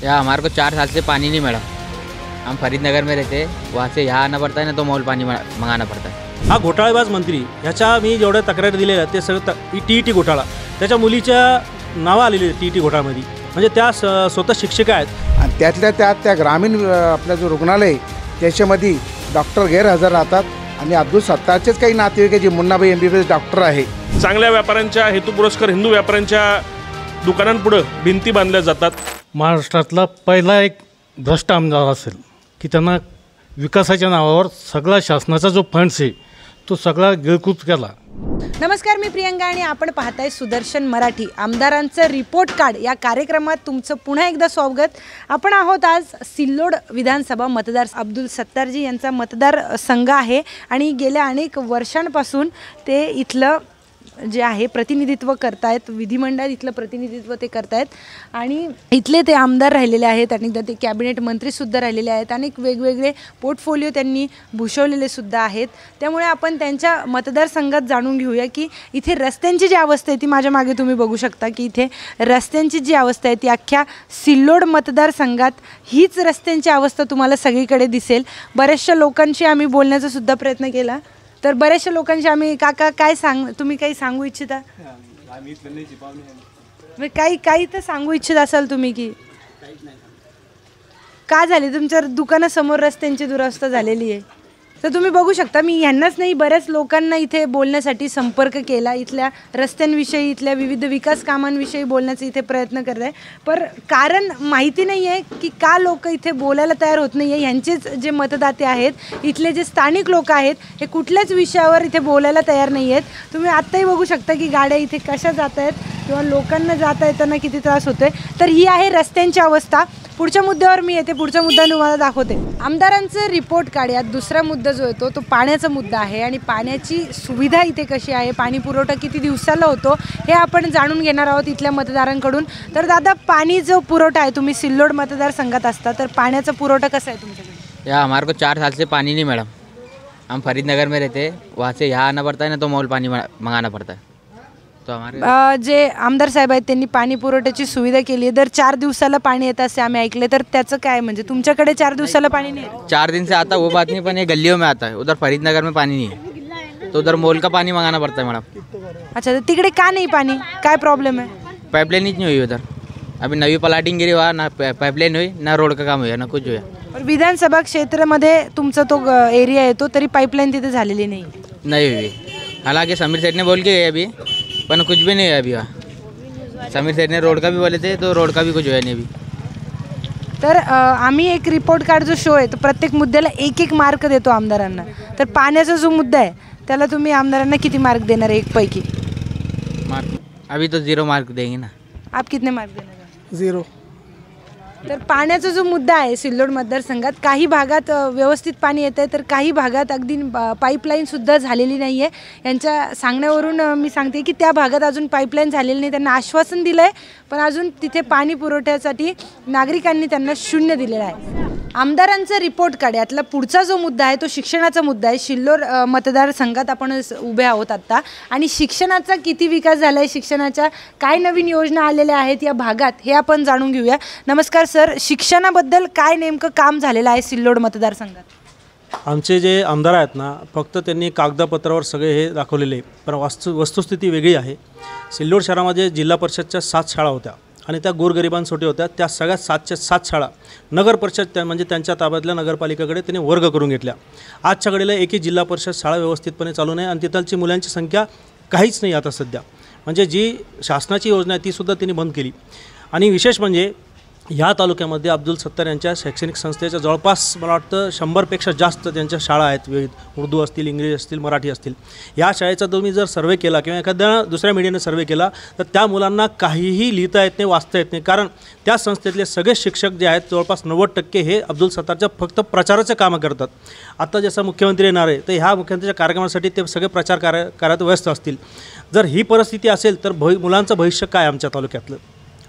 या हमारे को 4 साल से पानी नहीं मिला। हम फरीदनगर में रहते, वहाँ से यहाँ आना पड़ता है ना, तो मॉल पानी मंगाना पड़ता है। हा घोटाळेबाज मंत्री ह्याच्या मी जेवढ्या तक्रारी दिलेल्या ते सगळं टी घोटाळा त्याच्या मुलीच्या नावं आलेली टी घोटाळ्यामध्ये, म्हणजे त्या स्वतः शिक्षिका आहेत आणि त्यातल्या त्यात त्या ग्रामीण आपलं जो रुग्णालय त्याच्यामध्ये डॉक्टर गैरहजर राहतात आणि अब्दुल सत्तारचेच काही नातेवाईक आहे जे मुन्नाबाई MBBS डॉक्टर आहे। चांगल्या व्यापाऱ्यांच्या हेतुपुरस्कर हिंदू व्यापाऱ्यांच्या दुकानांपुढे भिंती बांधल्या जातात। महाराष्ट्रातला पहिला एक भ्रष्ट आमदार असेल की त्यांना विकासाच्या नावावर सगळा शासनाचा जो फंड्स आहे तो सगळा गिळकूट केला। नमस्कार, मी प्रियंका आणि आपण पाहताय सुदर्शन मराठी। आमदारांचं रिपोर्ट कार्ड या कार्यक्रमात तुमचं पुन्हा एकदा स्वागत। आपण आहोत आज सिल्लोड विधानसभा मतदार अब्दुल सत्तारजी यांचा मतदार संघ आहे आणि गेल्या अनेक वर्षांपासून ते इथलं जे आहे प्रतिनिधित्व करतायत, विधिमंडळ इथलं प्रतिनिधित्व ते करतायत आणि इथले ते आमदार राहिलेले आहेत आणि ते कॅबिनेट मंत्रीसुद्धा राहिलेले आहेत। अनेक वेगवेगळे पोर्टफोलिओ त्यांनी भूषवलेले सुद्धा आहेत। त्यामुळे आपण त्यांच्या मतदारसंघात जाणून घेऊया की इथे रस्त्यांची जी अवस्था आहे ती माझ्या मागे तुम्ही बघू शकता की इथे रस्त्यांची जी अवस्था आहे ती अख्ख्या सिल्लोड मतदारसंघात हीच रस्त्यांची अवस्था तुम्हाला सगळीकडे दिसेल। बऱ्याचशा लोकांशी आम्ही बोलण्याचा सुद्धा प्रयत्न केला, तर बऱ्याचशा लोकांशी आम्ही काका काय तुम्ही काही सांगू इच्छिता? काही तर सांगू इच्छित असाल तुम्ही की का झाली तुमच्या दुकानासमोर रस्त्यांची दुरवस्था झालेली आहे? तर तुम्ही बघू शकता, मी यांनाच नाही बऱ्याच लोकांना इथे बोलण्यासाठी संपर्क केला, इथल्या रस्त्यांविषयी, इथल्या विविध विकास कामांविषयी बोलण्याचा इथे प्रयत्न करत आहे, पण कारण माहिती नाही आहे की का लोक इथे बोलायला तयार होत नाही आहे। यांचेच जे मतदाते आहेत, इथले जे स्थानिक लोक आहेत, हे कुठल्याच विषयावर इथे बोलायला तयार नाही आहेत। तुम्ही आत्ताही बघू शकता की गाड्या इथे कशा जात आहेत किंवा लोकांना जाता येताना किती त्रास होतोय। तर ही आहे रस्त्यांची अवस्था। पुढच्या मुद्द्यावर मी येते, पुढचा मुद्दा तुम्हाला दाखवते। आमदारांचं रिपोर्ट कार्ड यात दुसरा मुद्दा जो येतो तो पाण्याचा मुद्दा आहे आणि पाण्याची सुविधा इथे कशी आहे, पाणी पुरवठा किती दिवसाला होतो हे आपण जाणून घेणार आहोत इथल्या मतदारांकडून। तर दादा, पाणी जो पुरवठा आहे, तुम्ही सिल्लोड मतदारसंघात असता, तर पाण्याचा पुरवठा कसा आहे तुमच्याकडे? या हमारे को 4 साल से पानी नहीं मिला। हम फरीदनगर में रहते, वहाँ से यहाँ आना पड़ता है ना, तो मॉल पानी मंगाना पड़ता है। तो हमारे जे आमदार साहेब आहेत त्यांनी पाणी पुरवठ्याची सुविधा केली आहे, दर 4 दिवसाला पाणी येतं असे आम्ही ऐकले, तर त्याचं काय, म्हणजे तुमच्याकडे 4 दिवसाला पाणी नाही? 4 दिन से आता वो बात नहीं, पर ये गलियों में आता है। उधर फरीदनगर में पानी नहीं है, तो उधर मॉल का पानी मंगाना पड़ता है मैडम। अच्छा, तर तिकडे का नाही पाणी, काय प्रॉब्लेम आहे? पाइपलाइन ही नहीं हुई उधर, अभी नवी प्लाटिंग गिरी हुआ ना, पाइपलाइन हुई ना, रोड का काम हुआ ना, कुछ हुआ। और विधानसभा क्षेत्रामध्ये तुमचा तो एरिया येतो तरी पाइपलाइन तिथे झालेली नाही हुई। हालांकि समीर सेठ ने बोल के गए अभी, पर कुछ भी नहीं है अभी वहाँ। समीर सेठ ने रोड का भी बोले थे, तो रोड का भी कुछ हुआ नहीं अभी। तर आम्ही एक रिपोर्ट कार्ड जो शो आहे तो प्रत्येक मुद्द्याला 1-1 मार्क देतो आमदारांना। तर पाण्याचा जो मुद्दा आहे त्याला तुम्ही आमदारांना किती मार्क देणार 1 पैकी? मार्क अभी तो 0 मार्क देंगे ना। आप कितने मार्क देणार? 0। तर पाण्याचा जो मुद्दा आहे सिल्लोड मतदारसंघात, काही भागात व्यवस्थित पाणी येतं आहे, तर काही भागात अगदी पाईपलाईनसुद्धा झालेली नाही आहे। यांच्या सांगण्यावरून मी सांगते की त्या भागात अजून पाईपलाईन झालेली नाही। त्यांना आश्वासन दिलं आहे, पण अजून तिथे पाणी पुरवठ्यासाठी नागरिकांनी त्यांना 0 दिलेलं आहे। आमदारांचं रिपोर्ट कार्ड यातला पुढचा जो मुद्दा आहे तो शिक्षणाचा मुद्दा आहे। सिल्लोड मतदारसंघात आपण उभे आहोत आत्ता, आणि शिक्षणाचा किती विकास झाला आहे, शिक्षणाच्या काय नवीन योजना आलेल्या आहेत या भागात, हे आपण जाणून घेऊया। नमस्कार सर, शिक्षणाबद्दल काय नेमकं काम झालेलं आहे सिल्लोड मतदारसंघात? आमचे जे आमदार आहेत ना, फक्त त्यांनी कागदपत्रावर सगळे हे दाखवलेले आहे, पण वस्तुस्थिती वेगळी आहे। सिल्लोड शहरामध्ये जिल्हा परिषदच्या 7 शाळा होत्या आणि त्या गोरगरिबांसाठी होत्या। त्या सगळ्या 7च्या 7 शाळा नगर परिषद म्हणजे त्यांच्या ताब्यातल्या नगरपालिकेकडे त्यांनी वर्ग करून घेतल्या। आजच्या घडीला एकही जिल्हा परिषद शाळा व्यवस्थितपणे चालू नाही आणि तिथलची मुलांची संख्या काहीच नाही आता सध्या। म्हणजे जी शासनाची योजना आहे तीसुद्धा त्यांनी बंद केली। आणि विशेष म्हणजे ह्या तालुक्यामध्ये अब्दुल सत्तार यांच्या शैक्षणिक संस्थेच्या जवळपास मला वाटतं 100पेक्षा जास्त त्यांच्या शाळा आहेत, विविध उर्दू असतील, इंग्रजी असतील, मराठी असतील। या शाळेचा तुम्ही जर सर्वे केला किंवा एखाद्या दुसऱ्या मीडियाने सर्वे केला तर त्या मुलांना काहीही लिहिता येत नाही, वाचता येत नाही, कारण त्या संस्थेतले सगळे शिक्षक जे आहेत जवळपास 90% हे अब्दुल सत्तारच्या फक्त प्रचाराचे कामं करतात। आता जसं मुख्यमंत्री येणार आहे तर ह्या मुख्यमंत्र्यांच्या कार्यक्रमासाठी ते सगळे प्रचार कार्यात व्यस्त असतील। जर ही परिस्थिती असेल तर मुलांचं भविष्य काय आमच्या तालुक्यातलं?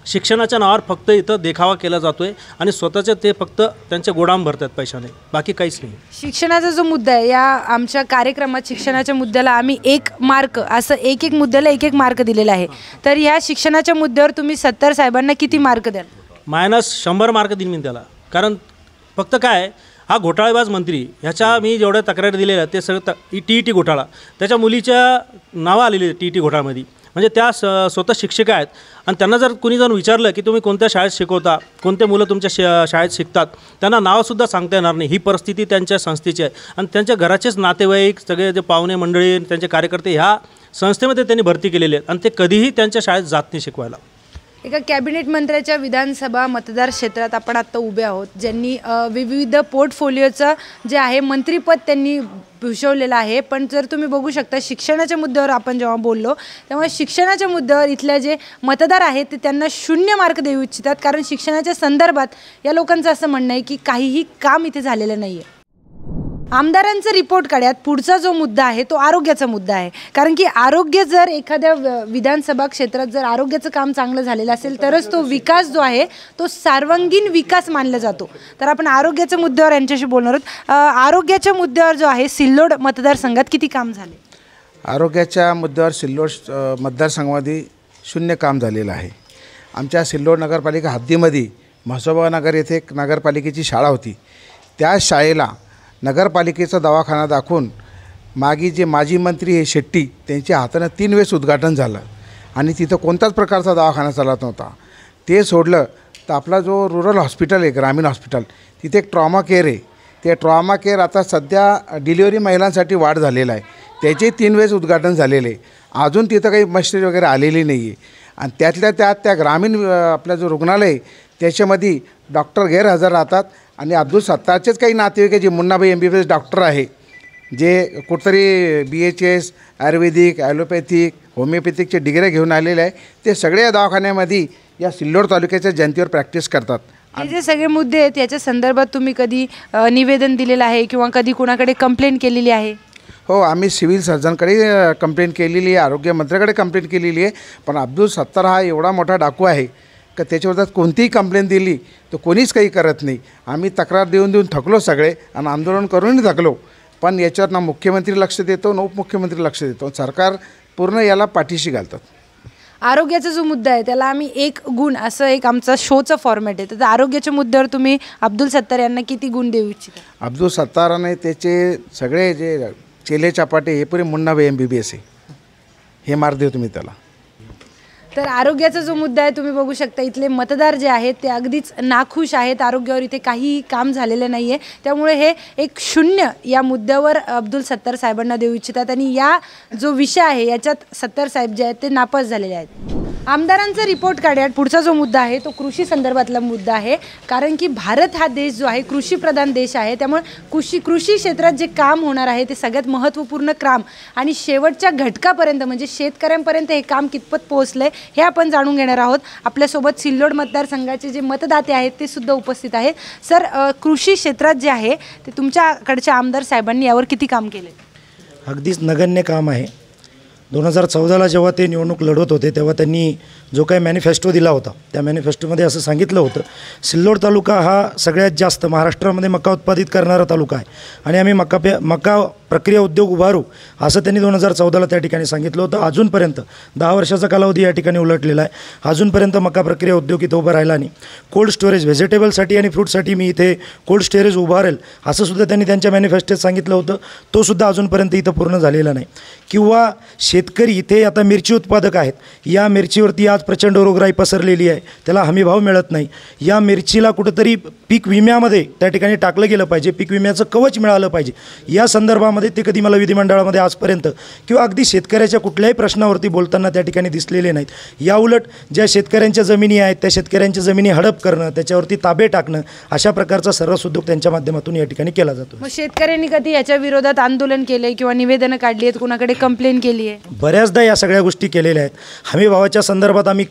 शिक्षणाच्या नावावर फक्त इथं देखावा केला जातोय आणि स्वतःचे ते फक्त त्यांचे गोडाम भरतात पैशाने, बाकी काहीच नाही। शिक्षणाचा जो मुद्दा आहे या आमच्या कार्यक्रमात शिक्षणाच्या मुद्द्याला आम्ही 1 मार्क असं 1-1 मुद्द्याला 1-1 मार्क दिलेला आहे। तर ह्या शिक्षणाच्या मुद्द्यावर तुम्ही सत्तार साहेबांना किती मार्क द्याल? -100 मार्क देईन मी त्याला. कारण फक्त काय हा घोटाळेबाज मंत्री ह्याच्या मी जेवढ्या तक्रारी दिलेल्या ते सगळं TET घोटाळा त्याच्या मुलीच्या नावं आलेली TET घोटाळ्यामध्ये. म्हणजे त्या स्वतः शिक्षिका आहेत आणि त्यांना जर कुणी जाऊन विचारलं की तुम्ही कोणत्या शाळेत शिकवता, कोणते मुलं तुमच्या शाळेत शिकतात, त्यांना नावसुद्धा सांगता येणार नाही. ही परिस्थिती त्यांच्या संस्थेची आहे आणि त्यांच्या घराचेच नातेवाईक सगळे जे पाहुणे मंडळी त्यांचे कार्यकर्ते ह्या संस्थेमध्ये त्यांनी भरती केलेले आहेत आणि ते कधीही त्यांच्या शाळेत जात नाही शिकवायला. एका कॅबिनेट मंत्र्याच्या विधानसभा मतदार क्षेत्रात आपण आत्ता उभे आहोत, ज्यांनी विविध पोर्टफोलिओचं जे आहे मंत्रिपद त्यांनी भूषवलेलं आहे. पण जर तुम्ही बघू शकता शिक्षणाच्या मुद्द्यावर आपण जेव्हा बोललो तेव्हा शिक्षणाच्या मुद्द्यावर इथले जे मतदार आहेत ते त्यांना 0 मार्क देऊ इच्छितात. कारण शिक्षणाच्या संदर्भात या लोकांचं असं म्हणणं आहे की काहीही काम इथे झालेलं नाही आहे. आमदारांचं रिपोर्ट काढ्यात पुढचा जो मुद्दा आहे तो आरोग्याचा मुद्दा आहे. कारण की आरोग्य जर एखाद्या विधानसभा क्षेत्रात जर आरोग्याचं काम चांगलं झालेलं असेल तरच तो विकास जो आहे तो सर्वांगीण विकास मानला जातो. तर आपण आरोग्याच्या मुद्द्यावर यांच्याशी बोलणार आहोत. आरोग्याच्या मुद्द्यावर जो आहे सिल्लोड मतदारसंघात किती काम झाले? आरोग्याच्या मुद्द्यावर सिल्लोड मतदारसंघामध्ये 0 काम झालेलं आहे. आमच्या सिल्लोड नगरपालिका हद्दीमध्ये म्हसोबा नगर येथे एक नगरपालिकेची शाळा होती. त्या शाळेला नगरपालिकेचा दवाखाना दाखवून जे माजी मंत्री हे शेट्टी त्यांच्या हातानं 3 वेळेस उद्घाटन झालं आणि तिथं कोणताच प्रकारचा दवाखाना चालत नव्हता. ते सोडलं तर आपला जो रूरल हॉस्पिटल आहे, ग्रामीण हॉस्पिटल, तिथे एक ट्रॉमा केअर आहे. ते ट्रॉमा केअर आता सध्या डिलिव्हरी महिलांसाठी वाढ झालेला आहे, त्याचे 3 वेळेस उद्घाटन झालेले आहे. अजून तिथं काही मशिनरी वगैरे आलेली नाही आहे. आणि त्यातल्या त्यात त्या ग्रामीण आपला जो रुग्णालय त्याच्यामध्ये डॉक्टर गैरहजर राहतात आणि अब्दुल सत्तारचेच काही नातेवाईक आहे जे मुन्नाबाई MBBS डॉक्टर आहे, जे कुठतरी BHS आयुर्वेदिक, ॲलोपॅथिक, होमिओपॅथिकचे डिग्र्या घेऊन आलेले आहे. ते सगळे या दवाखान्यामध्ये या सिल्लोड तालुक्याच्या जनतेवर प्रॅक्टिस करतात. हे जे सगळे मुद्दे आहेत याच्या संदर्भात तुम्ही कधी निवेदन दिलेलं आहे किंवा कधी कुणाकडे कंप्लेंट केलेली आहे? हो, आम्ही सिव्हिल सर्जनकडे कंप्लेंट केलेली आहे, आरोग्यमंत्र्याकडे कंप्लेंट केलेली आहे. पण अब्दुल सत्तार हा एवढा मोठा डाकू आहे का त्याच्यावर कोणतीही कंप्लेंट दिली तर कोणीच काही करत नाही. आम्ही तक्रार देऊन थकलो सगळे आणि आंदोलन करूनही थकलो. पण याच्यावर ना मुख्यमंत्री लक्ष देतो ना उपमुख्यमंत्री लक्ष देतो. सरकार पूर्ण याला पाठीशी घालतात. आरोग्याचा जो मुद्दा आहे त्याला आम्ही 1 गुण असं एक आमचा शोचा फॉर्मॅट आहे. तर आरोग्याच्या मुद्द्यावर तुम्ही अब्दुल सत्तार यांना किती गुण देऊ इच्छिता? अब्दुल सत्ताराने त्याचे सगळे जे चेले चापाटे हे पुरे मुन्नाबाई MBBS आहे, हे मार्क देऊ तुम्ही त्याला. तर आरोग्याचा जो मुद्दा आहे तुम्ही बघू शकता इथले मतदार जे आहेत ते अगदीच नाखुश आहेत. आरोग्यावर इथे काहीही काम झालेलं नाही आहे. त्यामुळे हे एक 0 या मुद्द्यावर अब्दुल सत्तार साहेबांना देऊ इच्छितात आणि या जो विषय आहे याच्यात सत्तार साहेब जे आहेत ते नापास झालेले आहेत. आमदारांचा रिपोर्ट काढ्यात पुढचा जो मुद्दा आहे तो कृषी संदर्भातला मुद्दा आहे. कारण की भारत हा देश जो आहे कृषीप्रधान देश आहे. त्यामुळे कृषी क्षेत्रात जे काम होणार आहे ते सगळ्यात महत्त्वपूर्ण काम आणि शेवटच्या घटकापर्यंत म्हणजे शेतकऱ्यांपर्यंत हे काम कितपत पोहोचलं आहे हे आपण जाणून घेणार आहोत. आपल्यासोबत सिल्लोड मतदारसंघाचे जे मतदाते आहेत ते सुद्धा उपस्थित आहेत. सर, कृषी क्षेत्रात जे आहे ते तुमच्याकडच्या आमदार साहेबांनी यावर किती काम केले? अगदीच नगण्य काम आहे. 2014ला जेव्हा ते निवडणूक लढवत होते तेव्हा त्यांनी जो काही मॅनिफेस्टो दिला होता त्या मॅनिफेस्टोमध्ये असं सांगितलं होतं सिल्लोड तालुका हा सगळ्यात जास्त महाराष्ट्रामध्ये मका उत्पादित करणारा तालुका आहे आणि आम्ही मका प्रक्रिया उद्योग उभारू असं त्यांनी 2014ला त्या ठिकाणी सांगितलं होतं. अजूनपर्यंत 10 वर्षाचा कालावधी या ठिकाणी उलटलेला आहे. अजूनपर्यंत मका प्रक्रिया उद्योग इथं उभा राहिला नाही. कोल्ड स्टोरेज व्हेजिटेबलसाठी आणि फ्रूटसाठी मी इथे कोल्ड स्टोरेज उभारेल असं सुद्धा त्यांनी त्यांच्या मॅनिफेस्टोत सांगितलं होतं. तो सुद्धा अजूनपर्यंत इथं पूर्ण झालेला नाही. किंवा शेतकरी इथे आता मिरची उत्पादक आहेत, या मिरचीवरती आज प्रचंड रोगराई पसरलेली आहे, त्याला हमीभाव मिळत नाही. या मिरचीला कुठंतरी पीक विम्यामध्ये त्या ठिकाणी टाकलं गेलं पाहिजे, पीक विम्याचं कवच मिळालं पाहिजे. या संदर्भामध्ये ते कधी मला विधिमंडळामध्ये आजपर्यंत किंवा अगदी शेतकऱ्याच्या कुठल्याही प्रश्नावरती बोलताना त्या ठिकाणी दिसलेले नाहीत. याउलट ज्या शेतकऱ्यांच्या जमिनी आहेत त्या शेतकऱ्यांच्या जमिनी हडप करणं, त्याच्यावरती ताबे टाकणं अशा प्रकारचा सर्रास उद्योग त्यांच्या माध्यमातून या ठिकाणी केला जातो. मग शेतकऱ्यांनी कधी याच्या विरोधात आंदोलन केले किंवा निवेदनं काढली आहेत, कुणाकडे कंप्लेंट केली आहे? बऱ्याचदा या सगळ्या गोष्टी केलेल्या आहेत. हमीभावाच्या संदर्भात आम्ही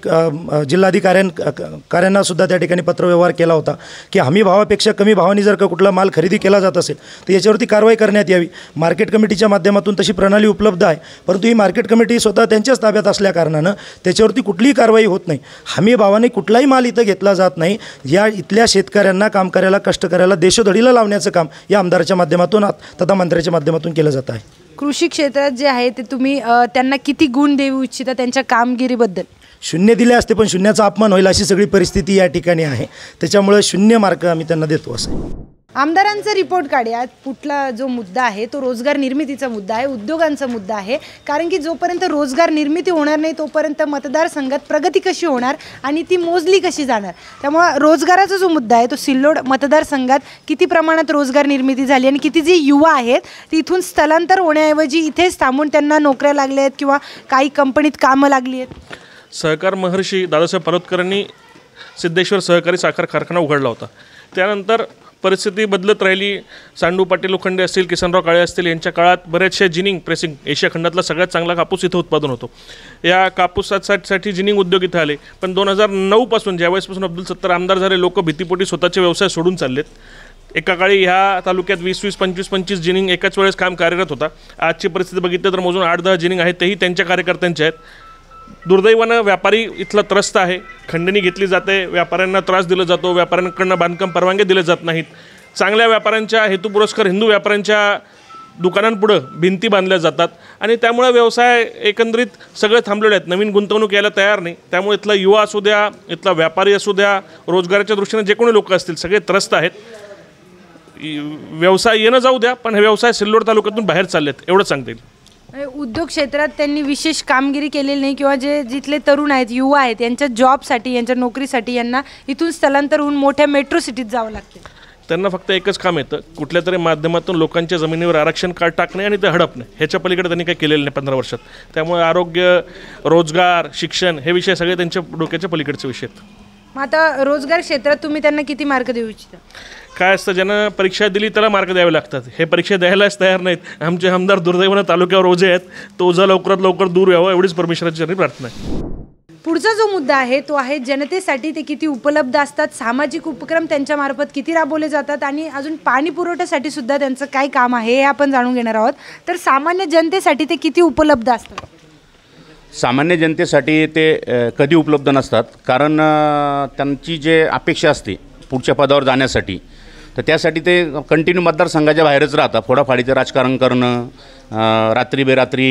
जिल्हाधिकाऱ्यांना सुद्धा त्या ठिकाणी पत्रव्यवहार केला होता की हमीभावापेक्षा कमी भावाने जर का कुठला माल खरेदी केला जात असेल तर याच्यावरती कारवाई करण्यात यावी. मार्केट कमिटीच्या माध्यमातून तशी प्रणाली उपलब्ध आहे, परंतु ही मार्केट कमिटी स्वतः त्यांच्याच ताब्यात असल्याकारणानं त्याच्यावरती कुठलीही कारवाई होत नाही. हमीभावाने कुठलाही माल इथं घेतला जात नाही. या इथल्या शेतकऱ्यांना, कामकऱ्याला, कष्टकऱ्याला देशोधडीला लावण्याचं काम या आमदाराच्या माध्यमातून तथा मंत्र्याच्या माध्यमातून केलं जात आहे. कृषी क्षेत्रात जे आहे ते तुम्ही त्यांना किती गुण देऊ इच्छिता त्यांच्या कामगिरीबद्दल? शून्य दिले असते पण शून्याचा अपमान होईल अशी सगळी परिस्थिती या ठिकाणी आहे. त्याच्यामुळे 0 मार्क आम्ही त्यांना देतो असं आहे. आमदारांचं रिपोर्ट काढूया. कुठला जो मुद्दा आहे तो रोजगार निर्मितीचा मुद्दा आहे, उद्योगांचा मुद्दा आहे. कारण की जोपर्यंत रोजगार निर्मिती होणार नाही तोपर्यंत मतदारसंघात प्रगती कशी होणार आणि ती मोजली कशी जाणार. त्यामुळे रोजगाराचा जो मुद्दा आहे तो सिल्लोड मतदारसंघात किती प्रमाणात रोजगार निर्मिती झाली आणि किती जी युवा आहेत तिथून स्थलांतर होण्याऐवजी इथेच थांबून त्यांना नोकऱ्या लागल्या आहेत किंवा काही कंपनीत कामं लागली आहेत. सहकार महर्षी दादासाहेब पालोदकरांनी सिद्धेश्वर सहकारी साखर कारखाना उघडला होता. त्यानंतर परिस्थिती बदलत राहिली. सांडू पाटील लोखंडे असतील, किसनराव काळे असतील यांच्या काळात बरेचसे जिनिंग प्रेसिंग एशिया खंडातला सगळ्यात चांगला कापूस इथं उत्पादन होतो. या कापूसासाठी जिनिंग उद्योग इथं आले. पण 2009 पासून ज्यावेळेसपासून अब्दुल सत्तार आमदार झाले लोक भीतीपोटी स्वतःचे व्यवसाय सोडून चाललेत. एका काळी ह्या तालुक्यात 20-20, 25-25 जिनिंग एकाच वेळेस काम कार्यरत होता. आजची परिस्थिती बघितलं तर मोजून 8-10 जिनिंग आहेत, तेही त्यांच्या कार्यकर्त्यांचे आहेत. दुर्दैवानं व्यापारी इथला त्रस्त आहे. खंडणी घेतली जाते, व्यापाऱ्यांना त्रास दिला जातो, व्यापाऱ्यांकडनं बांधकाम परवानगी दिले जात नाहीत. चांगल्या व्यापाऱ्यांच्या हेतुपुरस्कर हिंदू व्यापाऱ्यांच्या दुकानांपुढं भिंती बांधल्या जातात आणि त्यामुळे व्यवसाय एकंदरीत सगळे थांबलेले आहेत. नवीन गुंतवणूक यायला तयार नाही. त्यामुळे इथला युवा असू द्या, इथला व्यापारी असू द्या, रोजगाराच्या दृष्टीने जे कोणी लोक असतील सगळे त्रस्त आहेत. व्यवसाय येणं जाऊ द्या, पण हे व्यवसाय सिल्लोड तालुक्यातून बाहेर चाललेत एवढं सांगता येईल. उद्योग क्षेत्रात त्यांनी विशेष कामगिरी केलेली नाही किंवा जे जिथले तरुण आहेत, युवा आहेत, यांच्या जॉबसाठी, यांच्या नोकरीसाठी यांना इथून स्थलांतर होऊन मोठ्या मेट्रो सिटीत जावं लागते. त्यांना फक्त एकच काम येतं, कुठल्या तरी माध्यमातून लोकांच्या जमिनीवर आरक्षण कार्ड टाकणे आणि ते हडपणे. ह्याच्या पलीकडे त्यांनी काही केलेलं नाही 15 वर्षात. त्यामुळे आरोग्य, रोजगार, शिक्षण हे विषय सगळे त्यांच्या डोक्याच्या पलीकडचे विषय आहेत. मग आता रोजगार क्षेत्रात तुम्ही त्यांना किती मार्क देऊ इच्छिता? काय असतं, ज्यानं परीक्षा दिली त्याला मार्क द्यावे लागतात. हे परीक्षा द्यायलाच तयार नाहीत. आमचे आमदार दुर्दैवानं तालुक्यावर ओझे आहेत. तो ओझा लवकरात लवकर दूर यावं एवढीच परमेश्वराची प्रार्थना आहे. पुढचा जो मुद्दा आहे तो आहे जनतेसाठी ते किती उपलब्ध असतात, सामाजिक उपक्रम त्यांच्यामार्फत किती राबवले जातात आणि अजून पाणी पुरवठ्यासाठी सुद्धा त्यांचं काय काम आहे हे आपण जाणून घेणार आहोत. तर सामान्य जनतेसाठी ते किती उपलब्ध असतात? सामान्य जनतेसाठी ते कधी उपलब्ध नसतात. कारण त्यांची जे अपेक्षा असते पुढच्या पदावर जाण्यासाठी, तर त्यासाठी ते कंटिन्यू मतदारसंघाच्या बाहेरच राहतात. फोडाफाडीचं राजकारण करणं, रात्री बेरात्री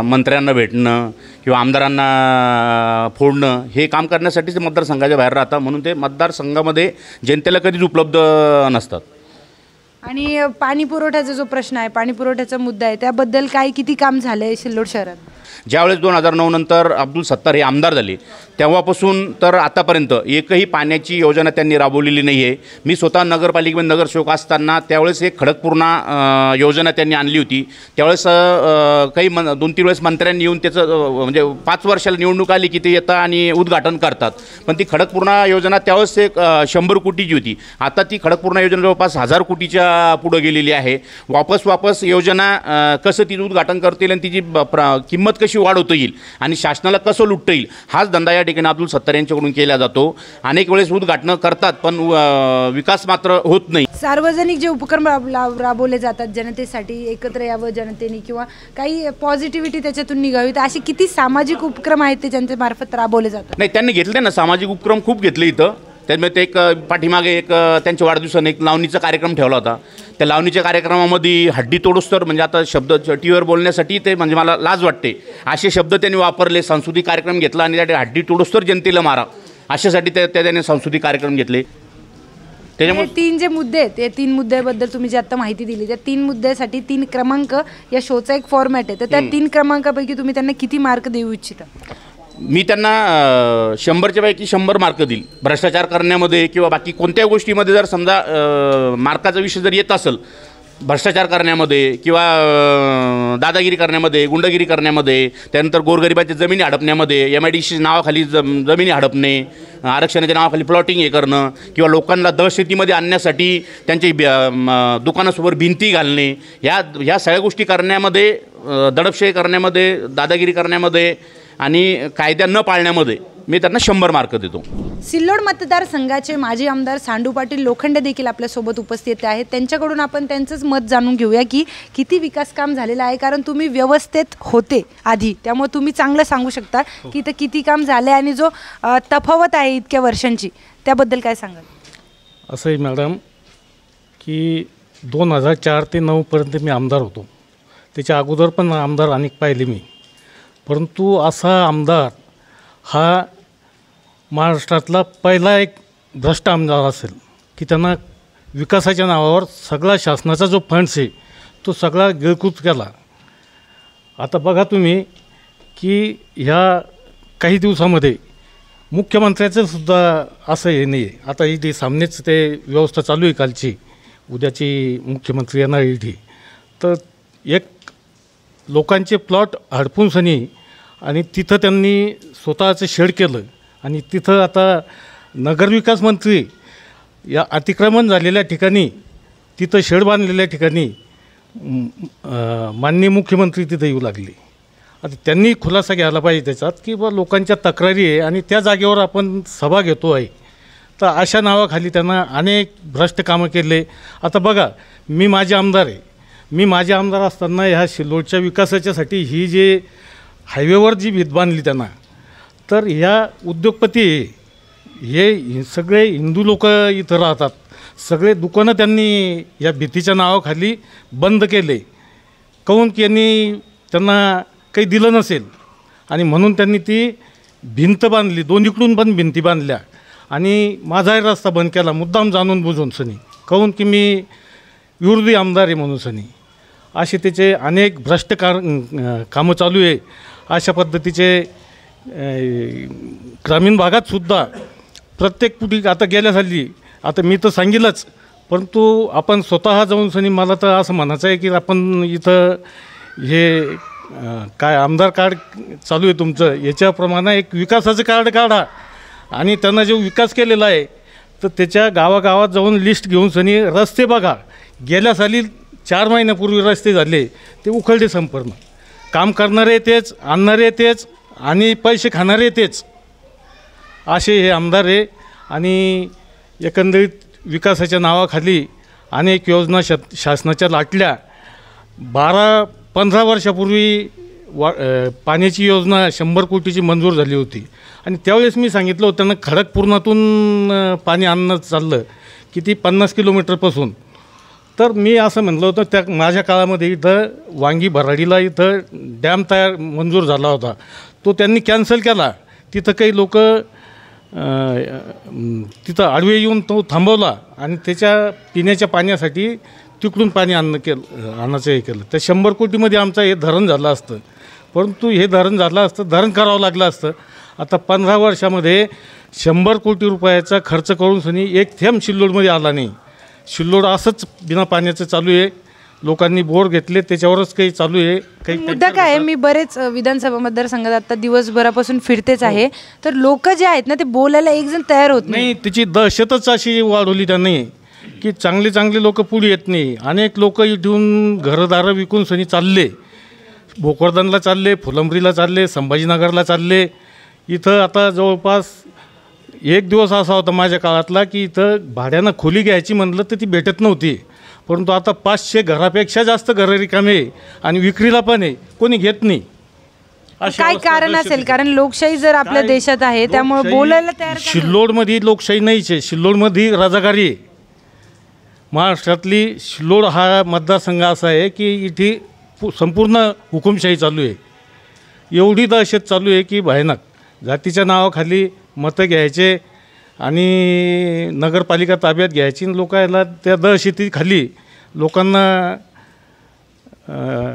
मंत्र्यांना भेटणं किंवा आमदारांना फोडणं, हे काम करण्यासाठी ते मतदारसंघाच्या बाहेर राहतात. म्हणून ते मतदारसंघामध्ये जनतेला कधीच उपलब्ध नसतात. आणि पाणी पुरवठ्याचा जो प्रश्न आहे, पाणी पुरवठ्याचा मुद्दा आहे, त्याबद्दल काय किती काम झालं आहे सिल्लोड शहरात? ज्यावेळेस 2009 नंतर अब्दुल सत्तार हे आमदार झाले तेव्हापासून तर आतापर्यंत एकही पाण्याची योजना त्यांनी राबवलेली नाही आहे. मी स्वतः नगरपालिकेमध्ये नगरसेवक असताना त्यावेळेस एक खडकपूर्णा योजना त्यांनी आणली होती. त्यावेळेस काही 2-3 वेळेस मंत्र्यांनी येऊन त्याचं म्हणजे 5 वर्षाला निवडणूक आली की ते येतात आणि उद्घाटन करतात. पण ती खडकपूर्णा योजना त्यावेळेस एक 100 कोटीची होती. आता ती खडकपूर्णा योजना जवळपास 1000 कोटीच्या पुढं गेलेली आहे. वापस योजना कसं तिचं उद्घाटन करतील आणि तिची किंमत कशी वाढवता येईल आणि शासनाला कसं लुटता येईल हाच धंदा या ठिकाणी अब्दुल सत्तार यांच्याकडून केला जातो. अनेक वेळेस उद्घाटनं करतात पण विकास मात्र होत नाही. सार्वजनिक जे उपक्रम राबवले जातात जनतेसाठी, एकत्र यावं जनतेने किंवा काही पॉझिटिव्हिटी त्याच्यातून निघावी, तर असे किती सामाजिक उपक्रम आहेत ते त्यांच्या मार्फत राबवले जातात? नाही, त्यांनी घेतले ना, सामाजिक उपक्रम खूप घेतले इथं. त्यामुळे ते एक पाठीमागे एक त्यांच्या वाढदिवसाने एक लावणीचा कार्यक्रम ठेवला होता. त्या लावणीच्या कार्यक्रमामध्ये हड्डी तोडूस्तर, म्हणजे आता शब्द टी व्हीवर बोलण्यासाठी ते म्हणजे मला लाज वाटते असे शब्द त्यांनी वापरले. सांस्कृतिक कार्यक्रम घेतला आणि त्या हड्डी तोडूस्तर जनतेला मारा अशासाठी त्याने सांस्कृतिक कार्यक्रम घेतले. त्याच्यामुळे 3 जे मुद्दे आहेत, या 3 मुद्द्याबद्दल तुम्ही जे आता माहिती दिली, त्या 3 मुद्द्यासाठी 3 क्रमांक या शोचा एक फॉर्मॅट आहे, तर त्या 3 क्रमांकापैकी तुम्ही त्यांना किती मार्क देऊ इच्छिता? मी त्यांना 100च्या पैकी 100 मार्क देईल. भ्रष्टाचार करण्यामध्ये किंवा बाकी कोणत्याही गोष्टीमध्ये जर समजा मार्काचा विषय जर येत असेल, भ्रष्टाचार करण्यामध्ये किंवा दादागिरी करण्यामध्ये, गुंडगिरी करण्यामध्ये, त्यानंतर गोरगरिबाच्या जमिनी हडपण्यामध्ये, MIDC नावाखाली जमिनी हडपणे, आरक्षणाच्या नावाखाली प्लॉटिंग हे करणं किंवा लोकांना दहशतीमध्ये आणण्यासाठी त्यांची दुकानासमोर भिंती घालणे, ह्या सगळ्या गोष्टी करण्यामध्ये, दडपशाही करण्यामध्ये, दादागिरी करण्यामध्ये आणि कायदा न पाळण्यामध्ये मी त्यांना 100 मार्क देतो. सिल्लोड मतदारसंघाचे माजी आमदार सांडू पाटील लोखंडे देखील आपल्यासोबत उपस्थित आहेत. त्यांच्याकडून आपण त्यांचंच मत जाणून घेऊया की किती विकास काम झालेलं आहे, कारण तुम्ही व्यवस्थेत होते आधी, त्यामुळे तुम्ही चांगलं सांगू शकता की इथं किती काम झालं आहे आणि जो तफावत आहे इतक्या वर्षांची त्याबद्दल काय सांगाल? असं आहे मॅडम की 2004 ते 2009पर्यंत मी आमदार होतो. त्याच्या अगोदर पण आमदार अनेक पाहिले मी, परंतु असा आमदार हा महाराष्ट्रातला पहिला एक भ्रष्ट आमदार असेल की त्यांना विकासाच्या नावावर सगळा शासनाचा जो फंड्स आहे तो सगळा गिळकूट केला. आता बघा तुम्ही की ह्या काही दिवसामध्ये मुख्यमंत्र्याचं सुद्धा असं हे नाही आहे. आता इथे सामनेच ते व्यवस्था चालू आहे कालची, उद्याची मुख्यमंत्री येणार इथे. तर एक लोकांचे प्लॉट हडपून सनी आणि तिथं त्यांनी स्वतःचं शेड केलं आणि तिथं आता नगरविकास मंत्री या अतिक्रमण झालेल्या ठिकाणी तिथं शेड बांधलेल्या ठिकाणी माननीय मुख्यमंत्री तिथं येऊ लागले. आता त्यांनी खुलासा घ्यायला पाहिजे त्याच्यात की बा लोकांच्या तक्रारी आहे आणि त्या जागेवर आपण सभा घेतो आहे. तर अशा नावाखाली त्यांना अनेक भ्रष्ट कामं केले. आता बघा मी माझे आमदार आहे, मी माझे आमदार असताना ह्या सिल्लोडच्या विकासाच्यासाठी ही जे हायवेवर जी भीत बांधली त्यांना, तर ह्या उद्योगपती हे सगळे हिंदू लोक इथं राहतात, सगळे दुकानं त्यांनी या भीतीच्या नावाखाली बंद केले. काहून की यांनी त्यांना काही दिलं नसेल आणि म्हणून त्यांनी ती भिंत बांधली, दोन्हीकडून पण भिंती बांधल्या आणि माझाही रस्ता बंद केला मुद्दाम जाणून बुजून सनी, काहून की मी विरोधी आमदार आहे म्हणून सनी. असे त्याचे अनेक भ्रष्ट कामं चालू आहे. अशा पद्धतीचे ग्रामीण भागातसुद्धा प्रत्येक कुठे आता गेल्या साली आता मी तर सांगेलच, परंतु आपण स्वतः जाऊन सनी मला तर असं म्हणायचं आहे की आपण इथं हे काय आमदार कार्ड चालू आहे तुमचं, याच्याप्रमाणे एक विकासाचं कार्ड काढा आणि त्यांना जो विकास केलेला आहे तर त्याच्या गावागावात जाऊन लिस्ट घेऊन सनी रस्ते बघा. गेल्या साली 4 महिन्यापूर्वी रस्ते झाले ते उखळले संपूर्ण. काम करणारे तेच, आणणारे तेच आणि पैसे खाणारे तेच, असे हे आमदार आहे. आणि एकंदरीत विकासाच्या नावाखाली अनेक योजना शासनाच्या लाटल्या. 12-15 वर्षापूर्वी पाण्याची योजना 100 कोटीची मंजूर झाली होती आणि त्यावेळेस मी सांगितलं होतं त्यांना खडकपूर्णातून पाणी आणणं चाललं किती 50 किलोमीटरपासून. तर मी असं म्हणलं होतं त्या माझ्या काळामध्ये इथं वांगी भराडीला इथं डॅम तयार मंजूर झाला होता, तो त्यांनी कॅन्सल केला. तिथं काही लोक तिथं आडवे येऊन तो थांबवला आणि त्याच्या पिण्याच्या पाण्यासाठी तिकडून पाणी आणायचं हे केलं. तर 100 कोटीमध्ये आमचं हे धरण झालं असतं, परंतु हे धरण झालं असतं, धरण करावं लागलं असतं. आता 15 वर्षामध्ये 100 कोटी रुपयाचा खर्च करून सनी एक थेंब सिल्लोडमध्ये आला नाही. सिल्लोड असंच बिना पाण्याचं चालू आहे. लोकांनी बोर घेतले त्याच्यावरच काही चालू आहे. काही मुद्दा काय आहे, मी बरेच विधानसभा मतदारसंघात आता दिवसभरापासून फिरतेच आहे, तर लोक जे आहेत ना ते बोलायला एक जण तयार होत नाही. त्याची दहशतच अशी वाढवली त्यांनी की चांगले चांगले लोक पुढे येत नाही. अनेक लोक इथून घरदारं विकून सनी चालले, भोकरदनला चालले, फुलंब्रीला चालले, संभाजीनगरला चालले. इथं आता जवळपास एक दिवस असा होता माझ्या काळातला की इथं भाड्यानं खोली घ्यायची म्हणलं तर ती भेटत नव्हती, परंतु आता 500 घरापेक्षा जास्त घरं रिकामे आहे आणि विक्रीला पण आहे, कोणी घेत नाही. काय कारण असेल? कारण लोकशाही जर आपल्या देशात आहे त्यामुळे बोलायला तयार. सिल्लोडमध्ये लोकशाही नाहीच आहे, सिल्लोडमध्ये रजाकारी आहे. महाराष्ट्रातली सिल्लोड हा मतदारसंघ असा आहे की इथे संपूर्ण हुकुमशाही चालू आहे. एवढी दहशत चालू आहे की भयानक. जातीच्या नावाखाली मतं घ्यायचे आणि नगरपालिका ताब्यात घ्यायची, लोकांना त्या दहशतीखाली लोकांना.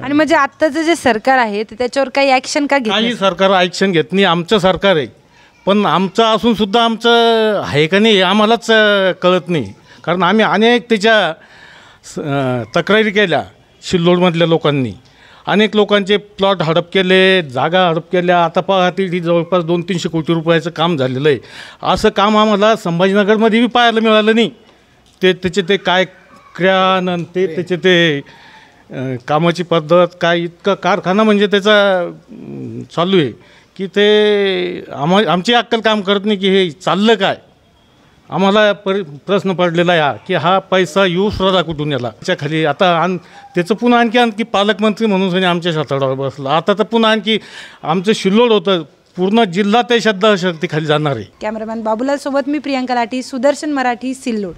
आणि म्हणजे आत्ताचं जे सरकार आहे त्याच्यावर काही ॲक्शन का घेत नाही? काही सरकार ॲक्शन घेत नाही. आमचं सरकार आहे, पण आमचं असूनसुद्धा आमचं आहे का नाही आम्हालाच कळत नाही. कारण आम्ही अनेक त्याच्या तक्रारी केल्या सिल्लोडमधल्या लोकांनी. अनेक लोकांचे प्लॉट हडप केले, जागा हडप केल्या. आता पहा ती जवळपास 200-300 कोटी रुपयाचं काम झालेलं आहे. असं काम आम्हाला संभाजीनगरमध्ये बी पाहायला मिळालं नाही. त्याचे ते काय क्रियान ते त्याचे ते कामाची पद्धत काय इतकं कारखाना म्हणजे त्याचा चालू आहे की ते आमची अक्कल काम करत नाही की हे चाललं काय. आम्हाला प्रश्न पडलेला आहे की हा पैसा यूज राहिला कुठून याला. त्याच्याखाली आता त्याचं पुन्हा आणखी पालकमंत्री म्हणून आमच्या हातावर बसलं. आता तर पुन्हा आणखी आमचं सिल्लोड होतं पूर्ण जिल्हा त्या शब्दशक्तीखाली जाणार आहे. कॅमेरामॅन बाबूलाल सोबत मी प्रियांका लाठी, सुदर्शन मराठी, सिल्लोड.